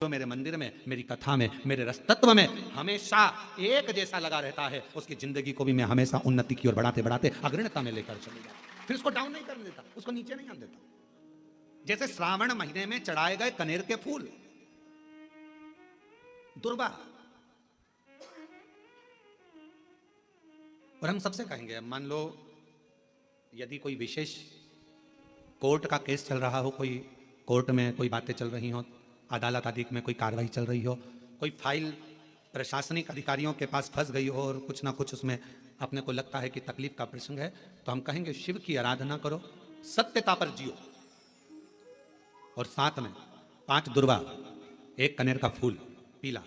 जो मेरे मंदिर में, मेरी कथा में, मेरे रसतत्व में हमेशा एक जैसा लगा रहता है, उसकी जिंदगी को भी मैं हमेशा उन्नति की ओर बढ़ाते बढ़ाते अग्रणता में लेकर चलूंगा। फिर उसको डाउन नहीं करने देता, उसको नीचे नहीं आने देता। जैसे श्रावण महीने में चढ़ाए गए कनेर के फूल, दुर्वा, और हम सबसे कहेंगे, मान लो यदि कोई विशेष कोर्ट का केस चल रहा हो, कोई कोर्ट में कोई बातें चल रही हो, अदालत आदि में कोई कार्रवाई चल रही हो, कोई फाइल प्रशासनिक अधिकारियों के पास फंस गई हो और कुछ ना कुछ उसमें अपने को लगता है कि तकलीफ का प्रसंग है, तो हम कहेंगे शिव की आराधना करो, सत्यता पर जियो, और साथ में 5 दुर्वा, 1 कनेर का फूल पीला,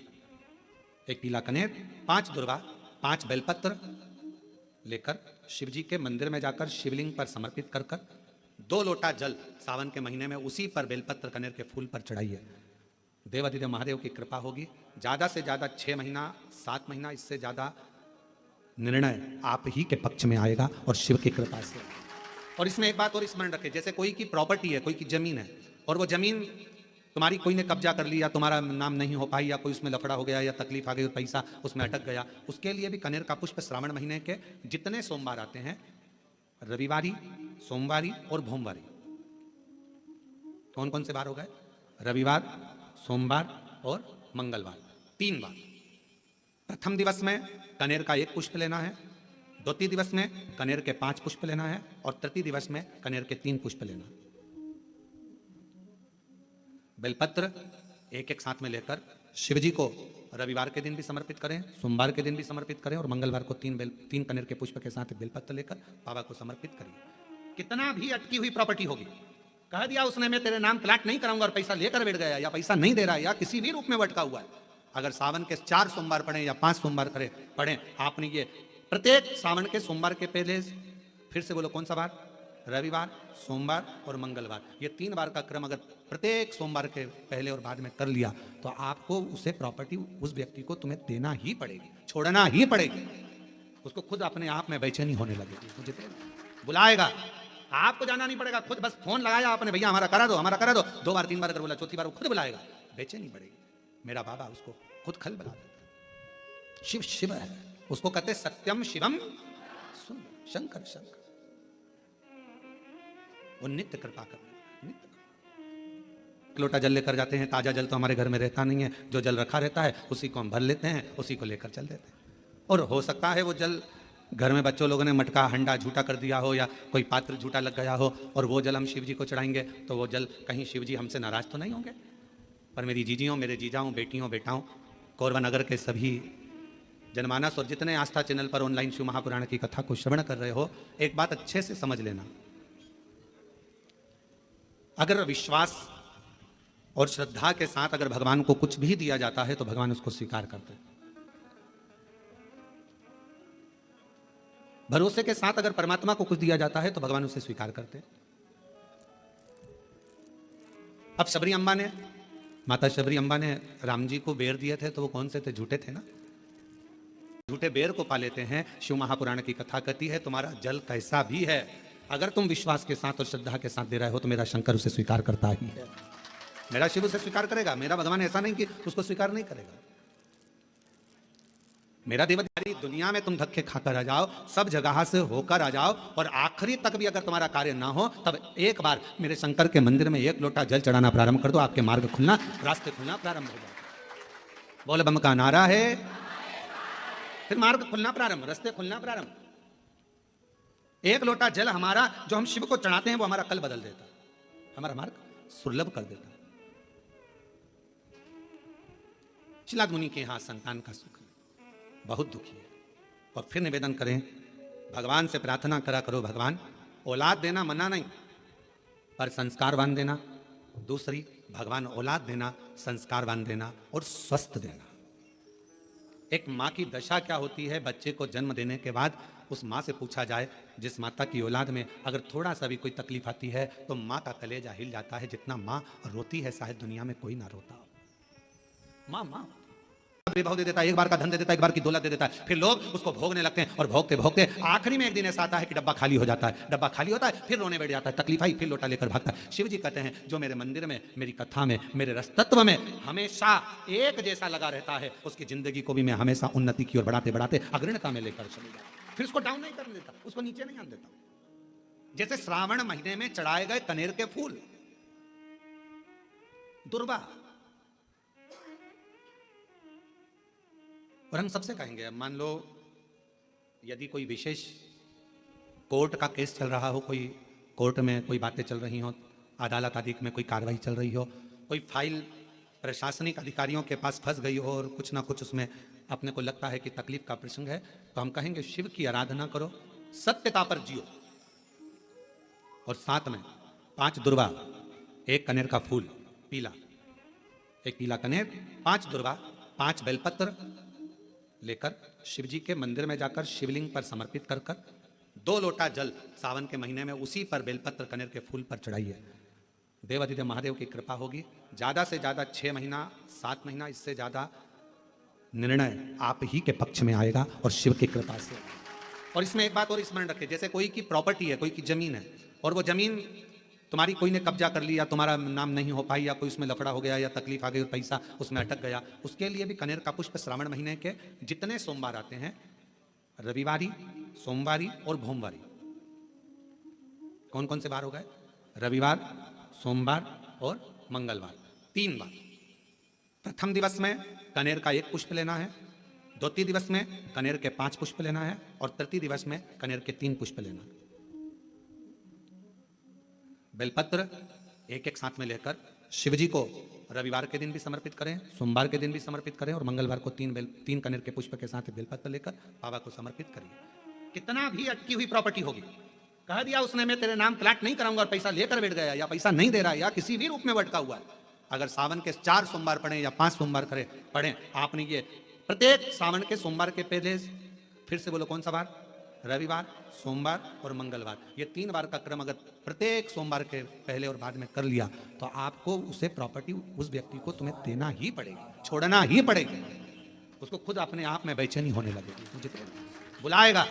1 पीला कनेर, 5 दुर्वा, 5 बेलपत्र लेकर शिव जी के मंदिर में जाकर शिवलिंग पर समर्पित कर 2 लोटा जल सावन के महीने में उसी पर बेलपत्र कनेर के फूल पर चढ़ाइए। देवाधिदेव महादेव की कृपा होगी। ज़्यादा से ज़्यादा 6 महीना 7 महीना, इससे ज़्यादा निर्णय आप ही के पक्ष में आएगा और शिव की कृपा से। और इसमें एक बात और स्मरण रखें, जैसे कोई की प्रॉपर्टी है, कोई की जमीन है, और वो जमीन तुम्हारी कोई ने कब्जा कर लिया, तुम्हारा नाम नहीं हो पाई, या कोई उसमें लफड़ा हो गया, या तकलीफ आ गई और पैसा उसमें अटक गया, उसके लिए भी कनेर का पुष्प श्रावण महीने के जितने सोमवार आते हैं, रविवारी, सोमवारी और भोमवारी, कौन कौन से बार हो गए? रविवार, सोमवार और मंगलवार, 3 बार। प्रथम दिवस में कनेर का 1 पुष्प लेना है, द्वितीय दिवस में कनेर के 5 पुष्प लेना है, और तृतीय दिवस में कनेर के 3 पुष्प लेना है। बेलपत्र 1-1 साथ में लेकर शिव जी को रविवार के दिन भी समर्पित करें, सोमवार के दिन भी समर्पित करें, और मंगलवार को 3 कनेर के पुष्प के साथ बेलपत्र लेकर बाबा को समर्पित करिए। कितना भी अटकी हुई प्रॉपर्टी होगी, कह दिया उसने मैं तेरे नाम प्लाट नहीं कराऊंगा, और पैसा लेकर बैठ गया, या पैसा नहीं दे रहा है, या किसी भी रूप में अटका हुआ है, अगर सावन के 4 सोमवार पढ़ें या 5 सोमवार पढ़ें, आपने ये प्रत्येक सावन के सोमवार के पहले, फिर से बोलो कौन सा बार? रविवार, सोमवार और मंगलवार, ये 3 बार का क्रम अगर प्रत्येक सोमवार के पहले और बाद में कर लिया, तो आपको उसे प्रॉपर्टी, उस व्यक्ति को तुम्हें देना ही पड़ेगी, छोड़ना ही पड़ेगी। उसको खुद अपने आप में बेचैनी होने लगेगी, मुझे बुलाएगा, आपको जाना नहीं पड़ेगा, खुद बस फोन लगाया आपने, भैया हमारा करा दो, हमारा करा दो, 2 बार 3 बार अगर बोला, चौथी बार वो खुद बुलाएगा, बेचैनी बढ़ेगी। मेरा बाबा उसको खुद खल बुला देता। शिव शिव है, उसको कहते सत्यम शिवम सुंदर, शंकर शंकर, वो नित्य कृपा करने, नित्य। लोटा जल लेकर जाते हैं, ताजा जल तो हमारे घर में रहता नहीं है, जो जल रखा रहता है उसी को हम भर लेते हैं, उसी को लेकर चल देते हैं। और हो सकता है वो जल घर में बच्चों लोगों ने मटका हंडा झूठा कर दिया हो, या कोई पात्र झूठा लग गया हो, और वो जल हम शिव जी को चढ़ाएंगे, तो वो जल कहीं शिव जी हमसे नाराज तो नहीं होंगे? पर मेरी जीजियों, मेरे जीजाओं, बेटियों, बेटाओं, कोरबा नगर के सभी जनमानस और जितने आस्था चैनल पर ऑनलाइन शिव महापुराण की कथा को श्रवण कर रहे हो, एक बात अच्छे से समझ लेना, अगर विश्वास और श्रद्धा के साथ अगर भगवान को कुछ भी दिया जाता है, तो भगवान उसको स्वीकार करते हैं। भरोसे के साथ अगर परमात्मा को कुछ दिया जाता है, तो भगवान उसे स्वीकार करते हैं। अब शबरी अम्बा ने, माता शबरी अम्बा ने राम जी को बेर दिए थे, तो वो कौन से थे? झूठे थे ना। झूठे बेर को पा लेते हैं। शिव महापुराण की कथा कहती है, तुम्हारा जल कैसा भी है, अगर तुम विश्वास के साथ और श्रद्धा के साथ दे रहे हो, तो मेरा शंकर उसे स्वीकार करता ही है, मेरा शिव उसे स्वीकार करेगा। मेरा भगवान ऐसा नहीं कि उसको स्वीकार नहीं करेगा। मेरा देवधारी, दुनिया में तुम धक्के खाकर आ जाओ, सब जगह से होकर आ जाओ, और आखिरी तक भी अगर तुम्हारा कार्य ना हो, तब एक बार मेरे शंकर के मंदिर में 1 लोटा जल चढ़ाना प्रारंभ कर दो, आपके मार्ग खुलना, रास्ते खुलना प्रारंभ हो जाए। बोल बम का नारा है, फिर मार्ग खुलना प्रारंभ, रास्ते खुलना प्रारंभ। 1 लोटा जल हमारा जो हम शिव को चढ़ाते हैं, वो हमारा कल बदल देता, हमारा मार्ग सुलभ कर देता। शिलाद मुनि के यहां संतान का सुख बहुत दुखी है, और फिर निवेदन करें, भगवान से प्रार्थना करा करो, भगवान औलाद देना मना नहीं, पर संस्कारवान देना। दूसरी, भगवान औलाद देना, संस्कारवान देना और स्वस्थ देना। एक माँ की दशा क्या होती है, बच्चे को जन्म देने के बाद उस माँ से पूछा जाए, जिस माता की औलाद में अगर थोड़ा सा भी कोई तकलीफ आती है, तो माँ का कलेजा हिल जाता है। जितना माँ रोती है, शायद दुनिया में कोई ना रोता हो। माँ माँ वैभव दे देता है, एक बार का धन दे देता है, एक बार की दौलत दे देता है, फिर लोग उसको भोगने लगते हैं और भोगते भोगते आखिरी में एक दिन ऐसा आता है कि डब्बा खाली हो जाता है। डब्बा खाली होता है, फिर रोने बैठ जाता है, तकलीफ आई, फिर लोटा लेकर भागता है। शिव जी कहते हैं जो मेरे मंदिर में, मेरी कथा में, मेरे रसतत्व में हमेशा एक जैसा लगा रहता है, उसकी जिंदगी को भी मैं हमेशा उन्नति की ओर बढ़ाते बढ़ाते अग्रणता में लेकर चले जाता। फिर उसको डाउन नहीं करने देता, उसको नीचे नहीं आने देता। जैसे श्रावण महीने में चढ़ाए गए कनेर के फूल, दुर्वा, और हम सबसे कहेंगे, मान लो यदि कोई विशेष कोर्ट का केस चल रहा हो, कोई कोर्ट में कोई बातें चल रही हो, अदालत आदि में कोई कार्रवाई चल रही हो, कोई फाइल प्रशासनिक अधिकारियों के पास फंस गई हो और कुछ ना कुछ उसमें अपने को लगता है कि तकलीफ का प्रसंग है, तो हम कहेंगे शिव की आराधना करो, सत्यता पर जियो, और साथ में 5 दुर्वा, 1 कनेर का फूल पीला, 1 पीला कनेर, 5 दुर्वा, 5 बेलपत्र लेकर शिव जी के मंदिर में जाकर शिवलिंग पर समर्पित कर 2 लोटा जल सावन के महीने में उसी पर बेलपत्र कनेर के फूल पर चढ़ाइए। देवाधिदेव महादेव की कृपा होगी। ज़्यादा से ज़्यादा 6 महीना 7 महीना, इससे ज़्यादा निर्णय आप ही के पक्ष में आएगा और शिव की कृपा से। और इसमें एक बात और स्मरण रखें, जैसे कोई की प्रॉपर्टी है, कोई की जमीन है, और वो जमीन तुम्हारी कोई ने कब्जा कर लिया, तुम्हारा नाम नहीं हो पाई, या कोई उसमें लफड़ा हो गया, या तकलीफ आ गई और पैसा उसमें अटक गया, उसके लिए भी कनेर का पुष्प श्रावण महीने के जितने सोमवार आते हैं, रविवारी, सोमवारी और भोमवारी, कौन कौन से बार हो गए? रविवार, सोमवार और मंगलवार, 3 बार। प्रथम दिवस में कनेर का 1 पुष्प लेना है, द्वितीय दिवस में कनेर के 5 पुष्प लेना है, और तृतीय दिवस में कनेर के 3 पुष्प लेना है। बेलपत्र 1-1 साथ में लेकर शिव जी को रविवार के दिन भी समर्पित करें, सोमवार के दिन भी समर्पित करें, और मंगलवार को 3 कनेर के पुष्प के साथ बेलपत्र लेकर बाबा को समर्पित करिए। कितना भी अटकी हुई प्रॉपर्टी होगी, कह दिया उसने मैं तेरे नाम प्लाट नहीं कराऊंगा, और पैसा लेकर बैठ गया, या पैसा नहीं दे रहा है, या किसी भी रूप में अटका हुआ है, अगर सावन के 4 सोमवार पढ़े या 5 सोमवार पढ़े, आपने ये प्रत्येक सावन के सोमवार के पहले, फिर से बोलो कौन सा बार? रविवार, सोमवार और मंगलवार, ये 3 बार का क्रम अगर प्रत्येक सोमवार के पहले और बाद में कर लिया, तो आपको उसे प्रॉपर्टी उस व्यक्ति को तुम्हें देना ही पड़ेगी, छोड़ना ही पड़ेगी। उसको खुद अपने आप में बेचैनी होने लगेगी, मुझे बुलाएगा,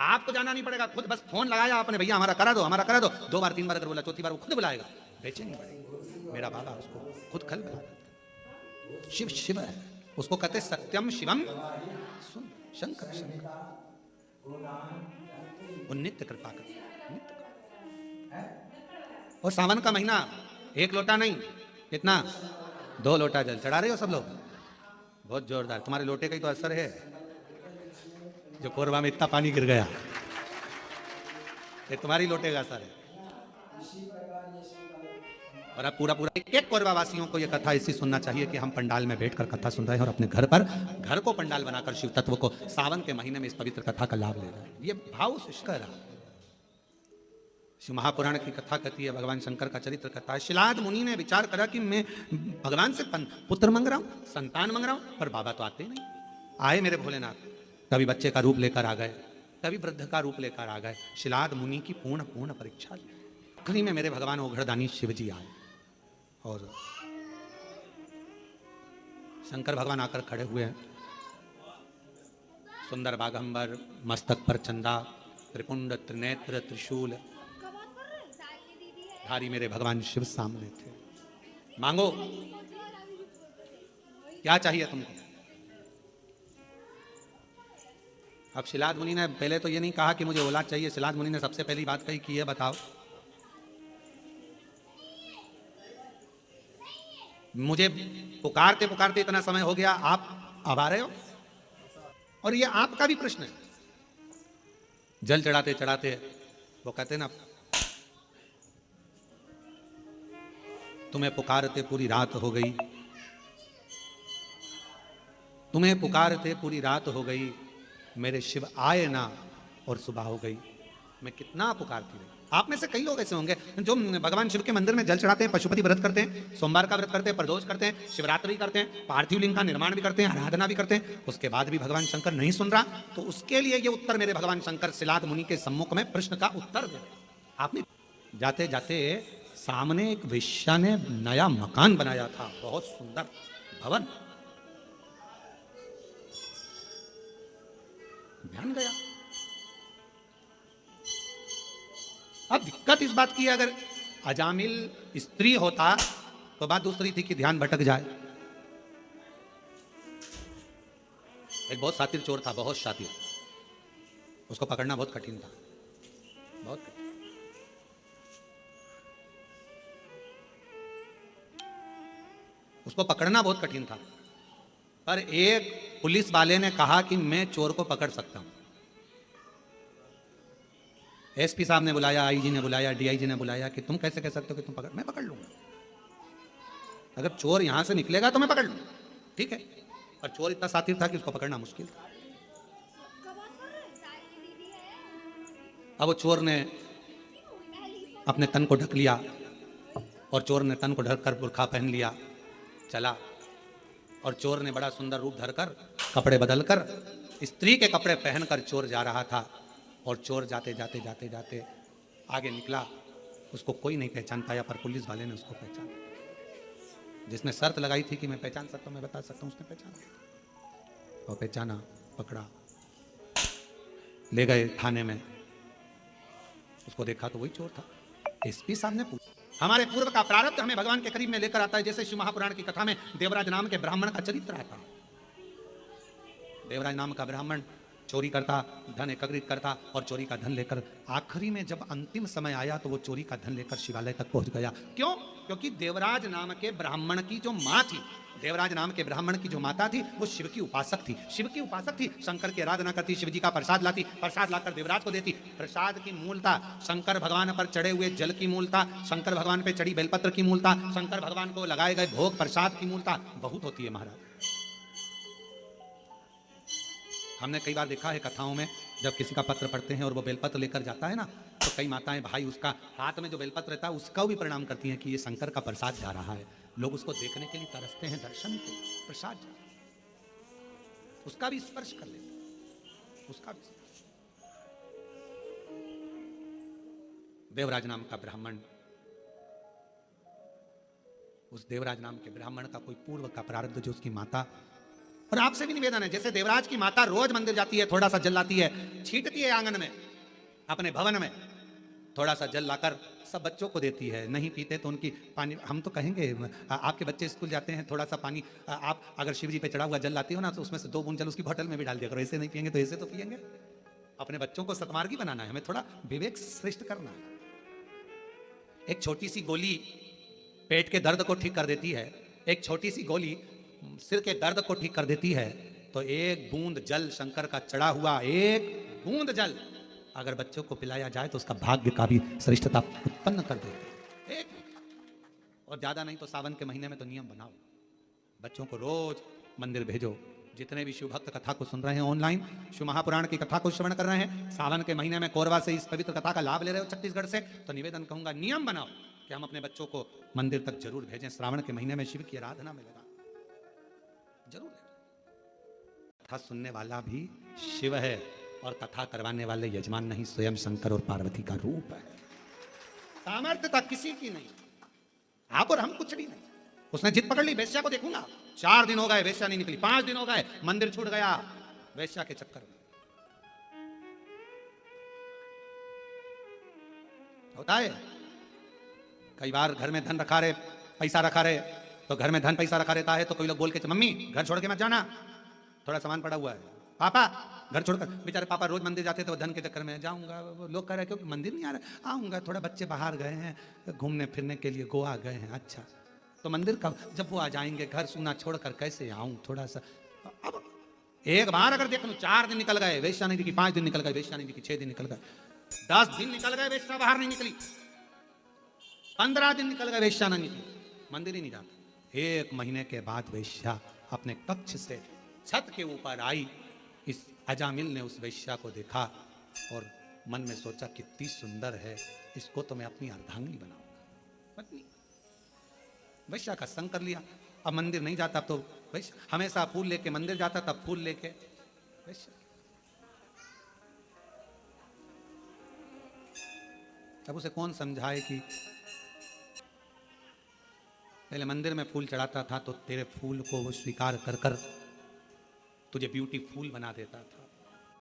आपको जाना नहीं पड़ेगा, खुद बस फोन लगाया आपने, भैया हमारा करा दो, हमारा करा दो, 2 बार 3 बार अगर बोला, चौथी बार वो खुद बुलाएगा, बेचैनी पड़ेगी। मेरा बाबा उसको खुद खल बुला देता। शिव शिव है, उसको कहते सत्यम शिवम सुन, शंकर शंकर, वो नित्य कृपा करते, नित्य। और सावन का महीना 1 लोटा नहीं, कितना? 2 लोटा जल चढ़ा रहे हो सब लोग, बहुत जोरदार। तुम्हारे लोटे का ही तो असर है, जो कोरबा में इतना पानी गिर गया, ये तुम्हारी लोटे का असर है। और अब पूरा 1-1 कोरबा वासियों को यह कथा ऐसी सुनना चाहिए कि हम पंडाल में बैठकर कथा सुन रहे हैं, और अपने घर को पंडाल बनाकर शिव तत्व को सावन के महीने में इस पवित्र कथा का लाभ ले रहे हैं। ये भाव शुष्क रहा। शिव महापुराण की कथा कहती है, भगवान शंकर का चरित्र कथा है। शिलाद मुनि ने विचार करा कि मैं भगवान से पुत्र मांग रहा हूं, संतान मांग रहा हूं, पर बाबा तो आते ही नहीं। आए मेरे भोलेनाथ, कभी बच्चे का रूप लेकर आ गए, कभी वृद्ध का रूप लेकर आ गए। शिलाद मुनि की पूर्ण परीक्षा ली। आखिरी में मेरे भगवान ओघड़दानी शिव जी आए, और शंकर भगवान आकर खड़े हुए हैं, सुंदर बागंबर, मस्तक पर चंदा, त्रिपुंड, त्रिनेत्र, त्रिशूल धारी मेरे भगवान शिव सामने थे। मांगो, क्या चाहिए तुमको? अब शिलाद मुनि ने पहले तो ये नहीं कहा कि मुझे औलाद चाहिए, शिलाद मुनि ने सबसे पहली बात कही कि ये बताओ, मुझे पुकारते पुकारते इतना समय हो गया, आप अब आ रहे हो? और ये आपका भी प्रश्न है। जल चढ़ाते चढ़ाते वो कहते ना, तुम्हें पुकारते पूरी रात हो गई, तुम्हें पुकारते पूरी रात हो गई, मेरे शिव आए ना और सुबह हो गई। मैं कितना पुकारती रही। आप में से कई लोग ऐसे होंगे जो भगवान शिव के मंदिर में जल चढ़ाते हैं, पशुपति व्रत करते हैं, सोमवार का व्रत करते हैं, प्रदोष करते हैं, शिवरात्रि करते हैं, पार्थिव लिंग का निर्माण भी करते हैं, आराधना भी करते हैं, उसके बाद भी भगवान शंकर नहीं सुन रहा, तो उसके लिए ये उत्तर मेरे भगवान शंकर शिलाद मुनि के सम्मुख में प्रश्न का उत्तर दे। आपने जाते जाते सामने एक वेश्या ने नया मकान बनाया था, बहुत सुंदर भवन, ध्यान गया। अब दिक्कत इस बात की है, अगर अजामिल स्त्री होता तो बात दूसरी थी कि ध्यान भटक जाए। एक बहुत शातिर चोर था, बहुत शातिर, उसको पकड़ना बहुत कठिन था, बहुत कठिन। उसको पकड़ना बहुत कठिन था, पर एक पुलिस वाले ने कहा कि मैं चोर को पकड़ सकता हूं। एसपी साहब ने बुलाया, आईजी ने बुलाया, डीआईजी ने बुलाया कि तुम कैसे कह सकते हो कि तुम पकड़, मैं पकड़ लूंगा, अगर चोर यहां से निकलेगा तो मैं पकड़ लूंगा, ठीक है। पर चोर इतना शातिर था कि उसको पकड़ना मुश्किल था। अब वो चोर ने अपने तन को ढक लिया, और चोर ने तन को ढककर बुर्खा पहन लिया, चला। और चोर ने बड़ा सुंदर रूप धरकर, कपड़े बदलकर, स्त्री के कपड़े पहनकर चोर जा रहा था। और चोर जाते जाते जाते जाते आगे निकला, उसको कोई नहीं पहचान पाया, पर पुलिस वाले ने उसको पहचाना। जिसने शर्त लगाई थी कि मैं पहचान सकता हूं, मैं बता सकता हूं, उसने पहचाना, और पहचाना, पकड़ा, ले गए थाने में। उसको देखा तो वही चोर था। एसपी साहब ने पूछा, हमारे पूर्व का प्रारब्ध हमें भगवान के करीब में लेकर आता है। जैसे शिव महापुराण की कथा में देवराज नाम के ब्राह्मण का चरित्र आता है। देवराज नाम का ब्राह्मण चोरी करता, धन एकत्रित करता, और चोरी का धन लेकर आखिरी में जब अंतिम समय आया तो वो चोरी का धन लेकर शिवालय तक पहुंच गया। क्यों? क्योंकि देवराज नाम के ब्राह्मण की जो मां थी, देवराज नाम के ब्राह्मण की जो माता थी, वो शिव की उपासक थी। शिव की उपासक थी, शंकर की आराधना करती, शिव जी का प्रसाद लाती, प्रसाद लाकर देवराज को देती। प्रसाद की मूलता शंकर भगवान पर चढ़े हुए जल की मूलता, शंकर भगवान पे चढ़ी बेलपत्र की मूलता, शंकर भगवान को लगाए गए भोग प्रसाद की मूलता बहुत होती है महाराज। हमने कई बार देखा है कथाओं में, जब किसी का पत्र पढ़ते हैं और वो बेलपत्र लेकर जाता है ना, तो कई माताएं भाई उसका हाथ में जो बेलपत्र रहता है उसका भी प्रणाम करती हैं कि ये शंकर का प्रसाद जा रहा है। लोग उसको देखने के लिए तरसते हैं, दर्शन के प्रसाद जा रहा है, उसका भी स्पर्श कर लेते हैं, उसका भी स्पर्श। देवराज नाम का ब्राह्मण, उस देवराज नाम के ब्राह्मण का कोई पूर्व का प्रारब्ध जो उसकी माता, और आपसे भी निवेदन है, जैसे देवराज की माता रोज मंदिर जाती है, थोड़ा सा जल लाती है, छींटती है आंगन में, अपने भवन में थोड़ा सा जल लाकर सब बच्चों को देती है। नहीं पीते तो उनकी पानी, हम तो कहेंगे आपके बच्चे स्कूल जाते हैं, थोड़ा सा पानी आप अगर शिव जी पे चढ़ा हुआ जल लाती हो ना, तो उसमें से 2 बूंद जल उसकी बोतल में भी डाल दिया करो। ऐसे नहीं पियेंगे तो ऐसे तो पियेंगे। अपने बच्चों को सतमार्गी बनाना है, हमें थोड़ा विवेक श्रेष्ठ करना है। एक छोटी सी गोली पेट के दर्द को ठीक कर देती है, एक छोटी सी गोली सिर के दर्द को ठीक कर देती है। तो एक बूंद जल, शंकर का चढ़ा हुआ एक बूंद जल अगर बच्चों को पिलाया जाए तो उसका भाग्य का भी श्रेष्ठता उत्पन्न कर देते हैं। और ज्यादा नहीं तो सावन के महीने में तो नियम बनाओ, बच्चों को रोज मंदिर भेजो। जितने भी शिव भक्त कथा को सुन रहे हैं ऑनलाइन, शिव महापुराण की कथा को श्रवण कर रहे हैं, सावन के महीने में कोरबा से इस पवित्र कथा का लाभ ले रहे हो छत्तीसगढ़ से, तो निवेदन कहूंगा नियम बनाओ कि हम अपने बच्चों को मंदिर तक जरूर भेजें। श्रावण के महीने में शिव की आराधना में लगा जरूर। कथा सुनने वाला भी शिव है, और कथा करवाने वाले यजमान नहीं, स्वयं शंकर और पार्वती का रूप है। सामर्थ्यता किसी की नहीं, आप और हम कुछ भी नहीं। उसने जिद पकड़ ली, वेश्या को देखूंगा। 4 दिन हो गए वेश्या नहीं निकली, 5 दिन हो गए मंदिर छूट गया वेश्या के चक्कर में। होता है कई बार, घर में धन रखा रहे, पैसा रखा रहे, तो घर में धन पैसा रखा रहता है तो कोई लोग बोल के, मम्मी घर छोड़ के मत जाना, थोड़ा सामान पड़ा हुआ है। पापा घर छोड़कर, बेचारे पापा रोज मंदिर जाते थे, वो धन के चक्कर में जाऊंगा, लोग कह रहे क्योंकि मंदिर नहीं आ रहा, आऊंगा, थोड़ा बच्चे बाहर गए हैं घूमने फिरने के लिए, गोवा गए हैं। अच्छा तो मंदिर कब, जब वो आ जाएंगे, घर सूना छोड़कर कैसे आऊं थोड़ा सा। अब एक बार अगर देख लो, 4 दिन निकल गए वेश्या नहीं दिखी, 5 दिन निकल गए वेश्या नहीं दिखी, 6 दिन निकल गए, 10 दिन निकल गए वेश्या बाहर नहीं निकली, 15 दिन निकल गए वेश्या नहीं निकली, मंदिर ही नहीं जाता। 1 महीने के बाद वेश्या अपने कक्ष से छत के ऊपर आई। इस अजामिल ने उस वेश्या को देखा और मन में सोचा कितनी सुंदर है, इसको तो मैं अपनी अर्धांगिनी बनाऊंगा, पत्नी। वेश्या का संग कर लिया। अब मंदिर नहीं जाता, अब तो वेश्या हमेशा फूल लेके मंदिर जाता, तब फूल लेके वेश्या। अब उसे कौन समझाए कि पहले मंदिर में फूल चढ़ाता था तो तेरे फूल को वो स्वीकार कर कर तुझे ब्यूटीफुल बना देता था,